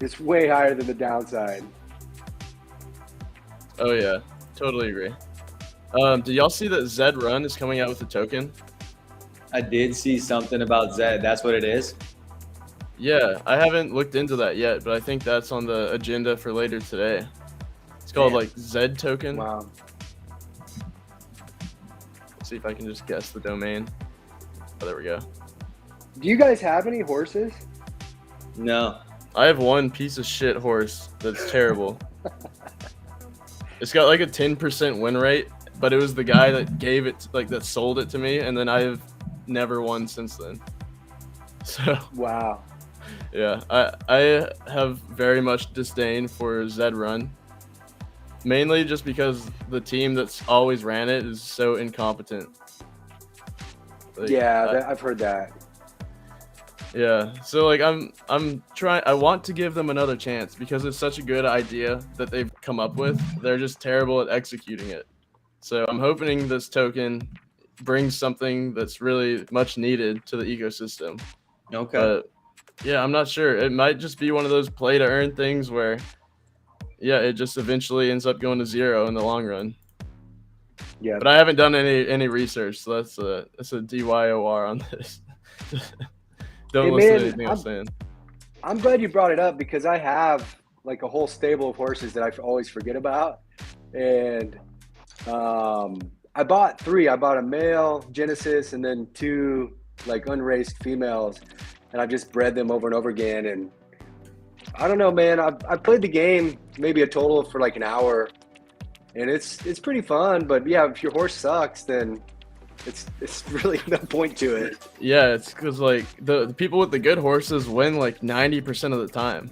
is way higher than the downside. Oh yeah, totally agree. Did y'all see that Zed Run is coming out with a token? I did see something about Zed. That's what it is? Yeah, I haven't looked into that yet, but I think that's on the agenda for later today. It's called like Zed token. Wow. Let's see if I can just guess the domain. Oh, there we go. Do you guys have any horses? No. I have one piece of shit horse that's terrible. It's got like a 10% win rate, but it was the guy that gave it, that sold it to me, and then I've never won since then. So wow. Yeah, I have very much disdain for Zed Run. Mainly just because the team that's always ran it is so incompetent. I've heard that. Yeah, so I'm trying. I want to give them another chance because it's such a good idea that they've come up with. They're just terrible at executing it. So I'm hoping this token brings something that's really much needed to the ecosystem. Okay. But yeah, I'm not sure. It might just be one of those play to earn things where, yeah, it just eventually ends up going to zero in the long run. Yeah. But I haven't done any research, so that's a DYOR on this. Don't listen to anything I'm saying. I'm glad you brought it up because I have like a whole stable of horses that I always forget about. And I bought 3. I bought a male Genesis and then 2 like unraced females. And I've just bred them over and over again. And I don't know, man. I've played the game maybe a total for like an hour. And it's pretty fun. But yeah, if your horse sucks, then it's really no point to it. Yeah, it's because like the people with the good horses win like 90% of the time.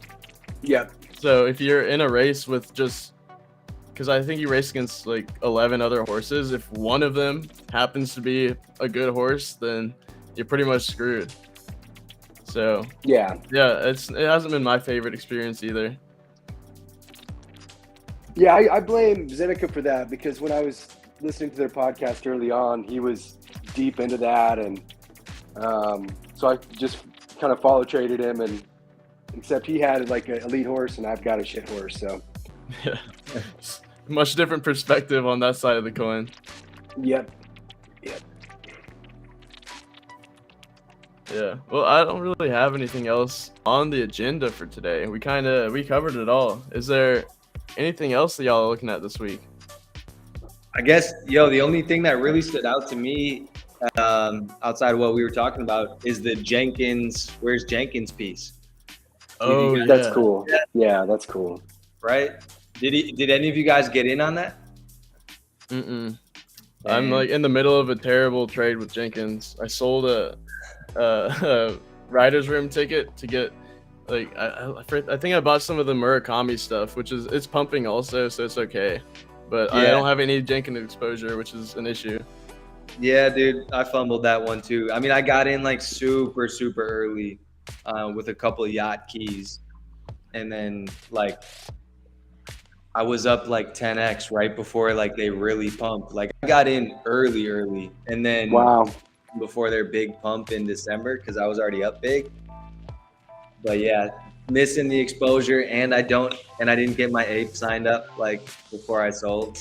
Yeah. So if you're in a race with because I think you race against like 11 other horses, if one of them happens to be a good horse, then you're pretty much screwed. So yeah, it hasn't been my favorite experience either. Yeah, I blame Zeneca for that because when I was listening to their podcast early on, he was deep into that, and so I just kind of follow traded him, and except he had like an elite horse and I've got a shit horse, so yeah. much different perspective on that side of the coin. Yep. Yeah. Well, I don't really have anything else on the agenda for today. We covered it all. Is there anything else that y'all are looking at this week? I guess, the only thing that really stood out to me, outside of what we were talking about, is the Jenkins. Where's Jenkins piece? Oh, yeah. That's cool. Yeah, that's cool. Right? Did any of you guys get in on that? Mm-mm. I'm like in the middle of a terrible trade with Jenkins. I sold a writer's room ticket to get like I think I bought some of the Murakami stuff, which it's pumping also, so it's okay. But I don't have any Jenkins exposure, which is an issue. Yeah, dude, I fumbled that one too. I mean, I got in like super early with a couple of yacht keys, and then like I was up like 10x right before like they really pumped. Like I got in early, and then before their big pump in December because I was already up big. But yeah, missing the exposure, and I didn't get my ape signed up like before I sold.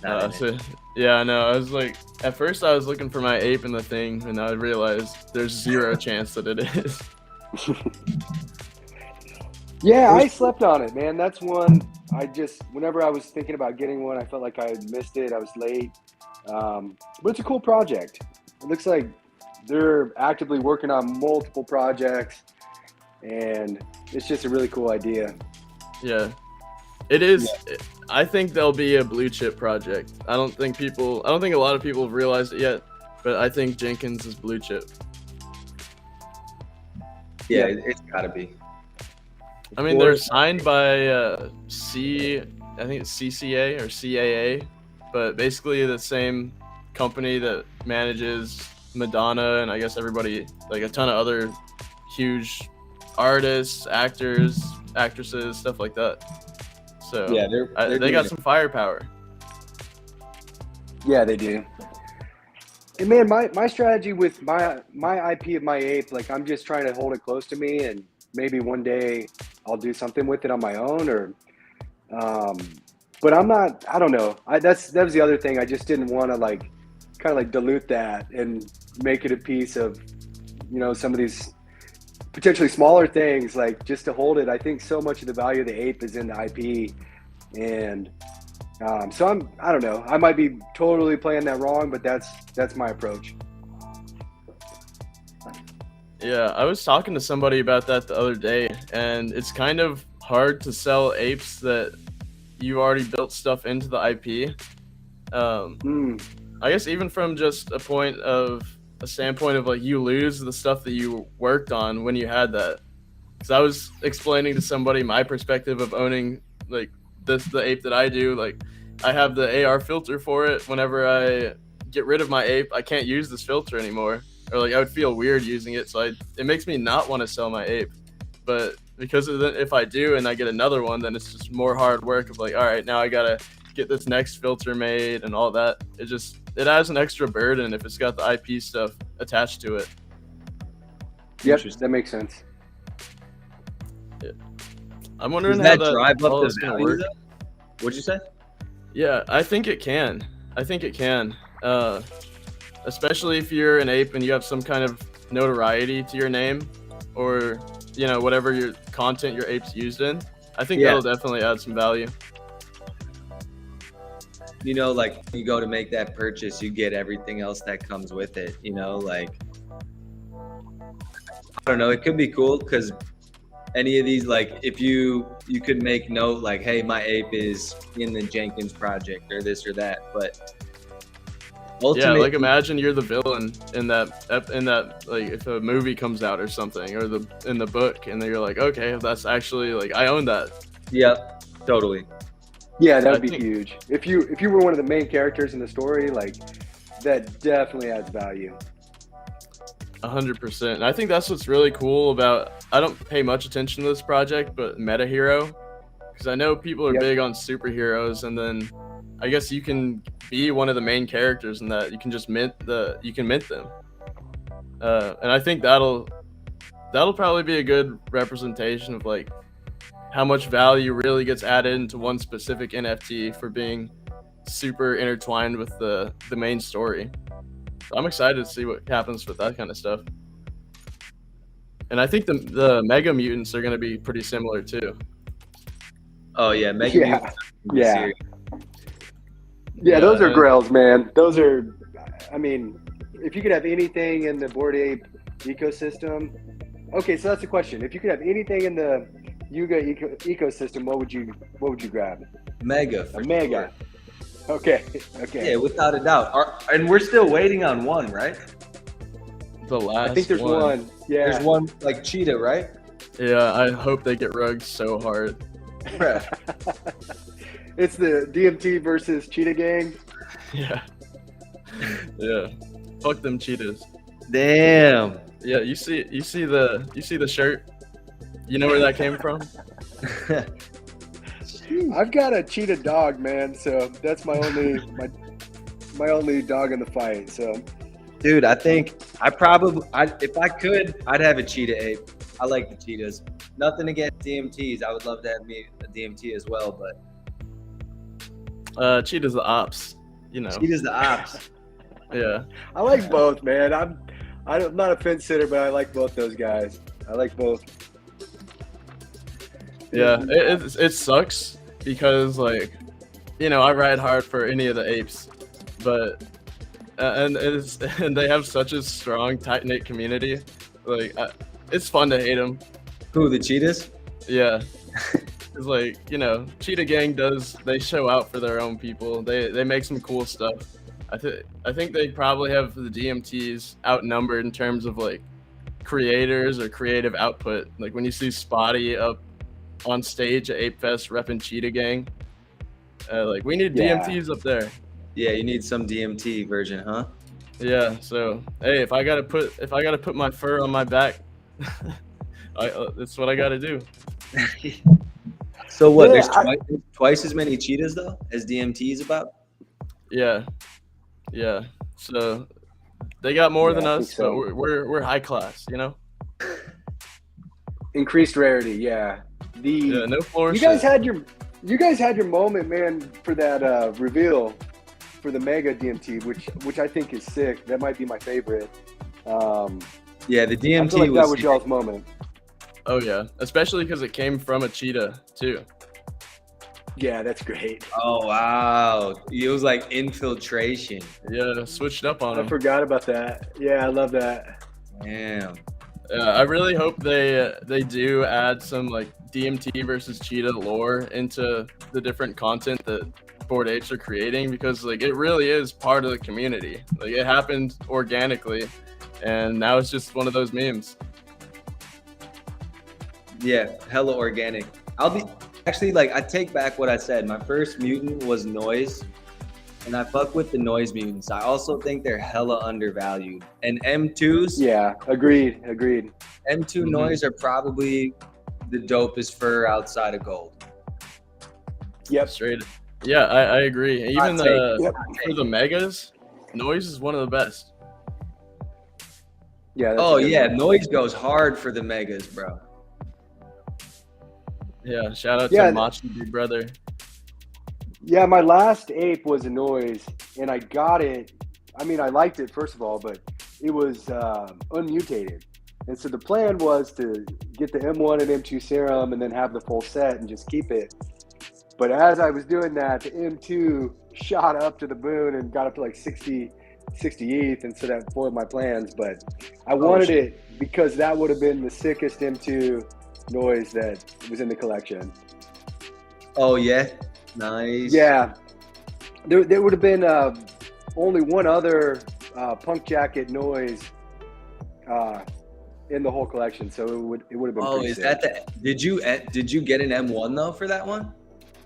So yeah, no, I was like, at first I was looking for my ape in the thing, and I realized there's zero chance that it is. Yeah, I slept on it, man. That's one whenever I was thinking about getting one, I felt like I had missed it. I was late. But it's a cool project. It looks like they're actively working on multiple projects, and it's just a really cool idea. Yeah, it is. Yeah. I think they'll be a blue chip project. I don't think a lot of people have realized it yet, but I think Jenkins is blue chip. Yeah, it's gotta be. I mean, they're signed by I think it's CCA or CAA, but basically the same company that manages Madonna and I guess everybody, like a ton of other huge artists, actors, actresses, stuff like that. So yeah, they got some firepower. Yeah, they do. And man, my strategy with my IP of my ape, like I'm just trying to hold it close to me, and maybe one day I'll do something with it on my own, or but I don't know. That was the other thing. I just didn't want to like kind of like dilute that and make it a piece of, some of these potentially smaller things, like just to hold it. I think so much of the value of the ape is in the IP, and so I don't know. I might be totally playing that wrong, but that's my approach. Yeah, I was talking to somebody about that the other day, and it's kind of hard to sell apes that you already built stuff into the IP. I guess even from just a standpoint of like you lose the stuff that you worked on when you had that. Because I was explaining to somebody my perspective of owning like the ape that I do. Like I have the AR filter for it. Whenever I get rid of my ape, I can't use this filter anymore. Or like I would feel weird using it, so it makes me not want to sell my ape. But because of if I do and I get another one, then it's just more hard work of like, all right, now I gotta get this next filter made and all that. It adds an extra burden if it's got the IP stuff attached to it. Yep, that makes sense. Yeah. I'm wondering how that drive up the value. What'd you say? Yeah, I think it can. Especially if you're an ape and you have some kind of notoriety to your name, or whatever your content your ape's used in. I think that'll definitely add some value. Like you go to make that purchase, you get everything else that comes with it. Like I don't know, it could be cool because any of these, like if you could make note like, hey, my ape is in the Jenkins project or this or that, but ultimately, like imagine you're the villain in that like if a movie comes out or something, or in the book, and then you're like, okay, that's actually like I own that. Yeah, totally. Yeah, that would be huge. If you were one of the main characters in the story, like that definitely adds value. 100%. And I think that's what's really cool about. I don't pay much attention to this project, but Meta Hero, because I know people are big on superheroes, and then I guess you can be one of the main characters in that. You can just mint them, and I think that'll probably be a good representation of like how much value really gets added into one specific NFT for being super intertwined with the main story. So I'm excited to see what happens with that kind of stuff. And I think the Mega Mutants are going to be pretty similar too. Oh yeah, Mega Yeah. Mutants. Yeah. Serious. Yeah, those are and- grails, man. Those are, I mean, if you could have anything in the Bored Ape ecosystem. Okay, so that's the question. If you could have anything in the Yuga ecosystem, what would you grab? Mega. For A mega. sure. Okay. Okay. Yeah, without a doubt. And we're still waiting on one, right? The last I think there's one. Yeah. There's one like Cheetah, right? Yeah, I hope they get rugged so hard. It's the DMT versus Cheetah Gang. Yeah. Yeah. Fuck them cheetahs. Damn. Yeah, you see the shirt? You know where that came from? I've got a cheetah dog, man. So that's my only my only dog in the fight. So, Dude, I think if I could, I'd have a cheetah ape. I like the cheetahs. Nothing against DMTs. I would love to have me a DMT as well, but Cheetah's the ops, you know. cheetah's the ops. Yeah. I like both, man. I'm not a fence sitter, but I like both those guys. I like both. Yeah, it sucks because, like, you know, I ride hard for any of the apes, but and they have such a strong, tight knit community. Like, it's fun to hate them. Who, the cheetahs? Yeah, it's like, you know, Cheetah Gang they show out for their own people. They make some cool stuff. I think they probably have the DMTs outnumbered in terms of like creators or creative output. Like when you see Spotty up on stage at Ape Fest repping Cheetah Gang, like we need Yeah. DMTs up there. Yeah, you need some DMT version, huh? Yeah. So hey, if I gotta put my fur on my back, that's what I gotta do. So what? Yeah, There's twice as many cheetahs though as DMTs about. Yeah. Yeah. So they got more Yeah, than I us, think so. but we're high class, you know. Increased rarity, yeah. Yeah. No floor. You guys had your moment, man, for that reveal for the Mega DMT, which I think is sick. That might be my favorite. Yeah, the I DMT feel like that was y'all's moment. Oh yeah, especially because it came from a cheetah too. Yeah, that's great. Oh wow, it was like infiltration. Yeah, switched up on I him. forgot about that. Yeah, I love that. Damn. I really hope they do add some like DMT versus cheetah lore into the different content that Bored Apes are creating, because like it really is part of the community. Like it happened organically, and now it's just one of those memes. Yeah, hella organic. I take back what I said. My first mutant was Noise, and I fuck with the Noise mutants. I also think they're hella undervalued. And M2s, Yeah, agreed. M2 Mhm. Noise are probably the dopest fur outside of gold. Yep. Straight. Yeah, I agree. Even take. Yep. for the megas, Noise is one of the best. Yeah. that's Oh a good yeah, one. Noise goes hard for the megas, bro. Yeah, shout out Yeah, to Machi Big Brother. Yeah, my last ape was a Noise, and I got it. I mean, I liked it first of all, but it was unmutated. And so the plan was to get the M1 and M2 serum and then have the full set and just keep it. But as I was doing that, the M2 shot up to the moon and got up to like 60 ETH, and so that foiled my plans. But I wanted it because that would have been the sickest M2 Noise that was in the collection. Oh yeah, nice. Yeah, there would have been only one other Punk Jacket Noise in the whole collection, so it would have been. Oh, pretty is sick. that the? Did you get an M1 though for that one?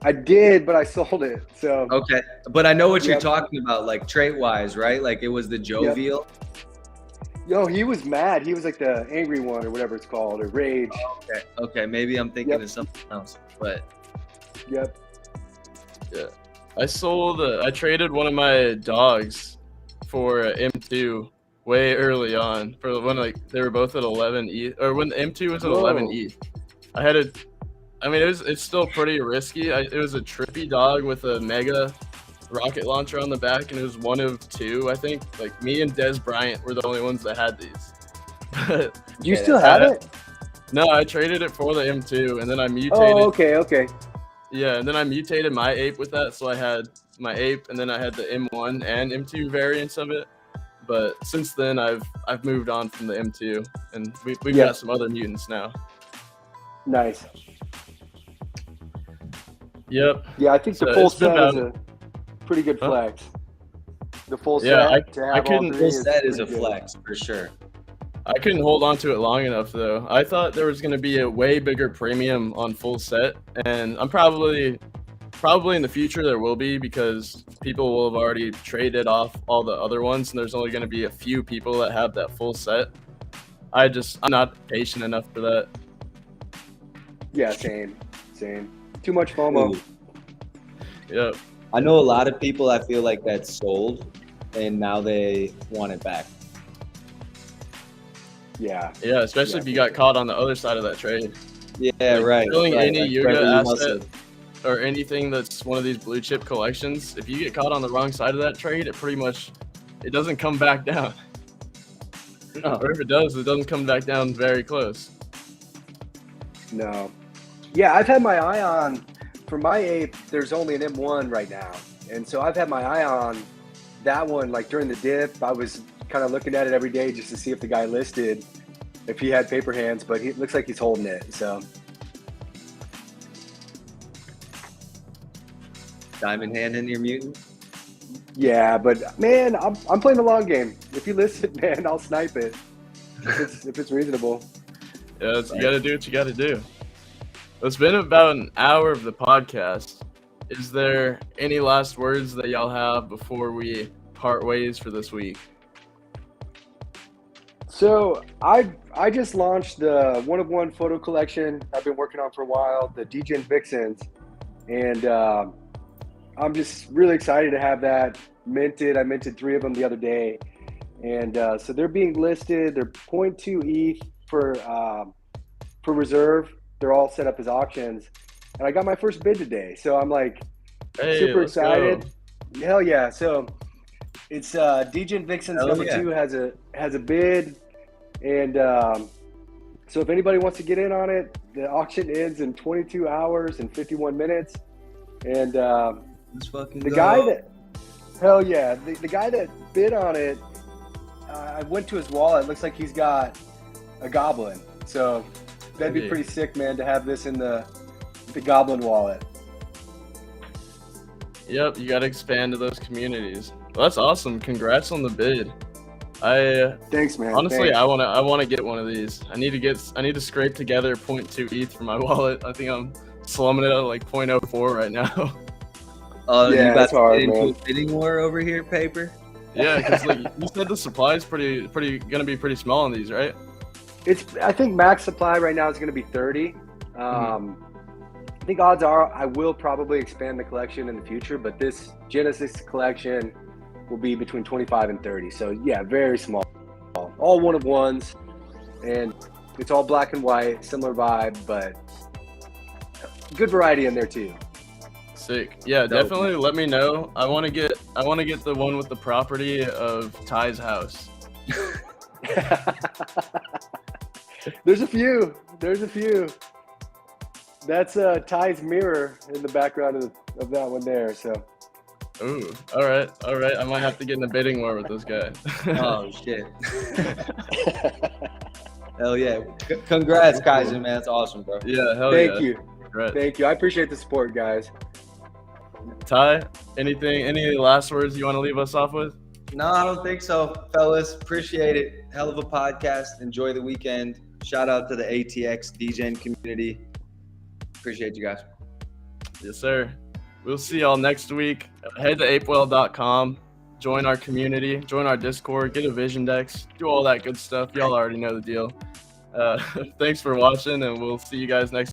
I did, but I sold it. So Okay, but I know what you're Yep. talking about, like trait wise, right? Like it was the jovial. yo, he was mad. He was like the angry one or whatever it's called, or rage. Okay, maybe I'm thinking Yep. of something else, but Yep. I traded one of my dogs for a M2 way early on for when like they were both at 11 ETH, or when the M2 was at Whoa. 11 ETH. I had I mean, it's still pretty risky. It was a trippy dog with a mega rocket launcher on the back, and it was one of two, I think. Like, me and Des Bryant were the only ones that had these. But Do you still have it? no, I traded it for the M2, and then I mutated. Oh, okay. Yeah, and then I mutated my ape with that, so I had my ape, and then I had the M1 and M2 variants of it. But since then, I've moved on from the M2, and we've got some other mutants now. Nice. Yep. Yeah, I think the full set is a pretty good flex. The full set. I couldn't. Full set is a flex for sure. I couldn't hold on to it long enough though. I thought there was going to be a way bigger premium on full set, and I'm probably in the future there will be, because people will have already traded off all the other ones, and there's only going to be a few people that have that full set. I'm not patient enough for that. Yeah, same. Too much FOMO. Ooh. Yep. I know a lot of people, I feel like, that's sold and now they want it back. Yeah, especially if you got caught on the other side of that trade. Yeah, like, right. Selling any like Yuga asset Muscle. or anything that's one of these blue chip collections, if you get caught on the wrong side of that trade, it doesn't come back down. No. Or if it does, it doesn't come back down very close. no. Yeah, I've had my eye on, for my ape, there's only an M1 right now. And so I've had my eye on that one, like during the dip. I was kind of looking at it every day just to see if the guy listed, if he had paper hands, but he looks like he's holding it. So Diamond hand in your mutant? yeah, but man, I'm playing the long game. If you list it, man, I'll snipe it if it's reasonable. Yeah, you got to do what you got to do. It's been about an hour of the podcast. Is there any last words that y'all have before we part ways for this week? So I just launched the one-of-one photo collection I've been working on for a while, the Degens, and I'm just really excited to have that minted. I minted 3 of them the other day, and so they're being listed. They're 0.2 ETH for reserve. They're all set up as auctions, and I got my first bid today, so I'm like super excited. Go. Hell yeah! So it's Degen Vixens number 2 has a bid, and so if anybody wants to get in on it, the auction ends in 22 hours and 51 minutes, and Let's fucking the go. guy that the guy that bid on it, I went to his wallet. It looks like he's got a goblin, so that'd be pretty sick, man, to have this in the goblin wallet. Yep, you got to expand to those communities. Well, that's awesome. Congrats on the bid. Thanks, man. Honestly, Thanks. I want to get one of these. I need to scrape together 0.2 ETH for my wallet. I think I'm slumming it at like 0.04 right now. Oh, Yeah, you about it's to hard, get into man. a bidding war over here, paper? Yeah, because like you said, the supply is gonna be pretty small on these, right? I think max supply right now is going to be 30. I think odds are I will probably expand the collection in the future, but this Genesis collection will be between 25 and 30. So yeah, very small. All one of ones, and it's all black and white, similar vibe, but good variety in there too. Sick. Yeah, Dope. definitely let me know. I want to get the one with the property of Ty's house. There's a few. That's Ty's mirror in the background of that one there. So Ooh, all right. I might have to get in a bidding war with this guy. Oh, shit. Hell yeah. Congrats, Kaiser, man. That's awesome, bro. Yeah, hell Thank yeah. you. Right. Thank you. I appreciate the support, guys. Ty, any last words you want to leave us off with? No, I don't think so, fellas. Appreciate it. Hell of a podcast. Enjoy the weekend. Shout out to the ATX DGen community. Appreciate you guys. Yes, sir. We'll see y'all next week. Head to apewell.com. Join our community. Join our Discord. Get a Vision Dex. Do all that good stuff. Y'all already know the deal. Thanks for watching, and we'll see you guys next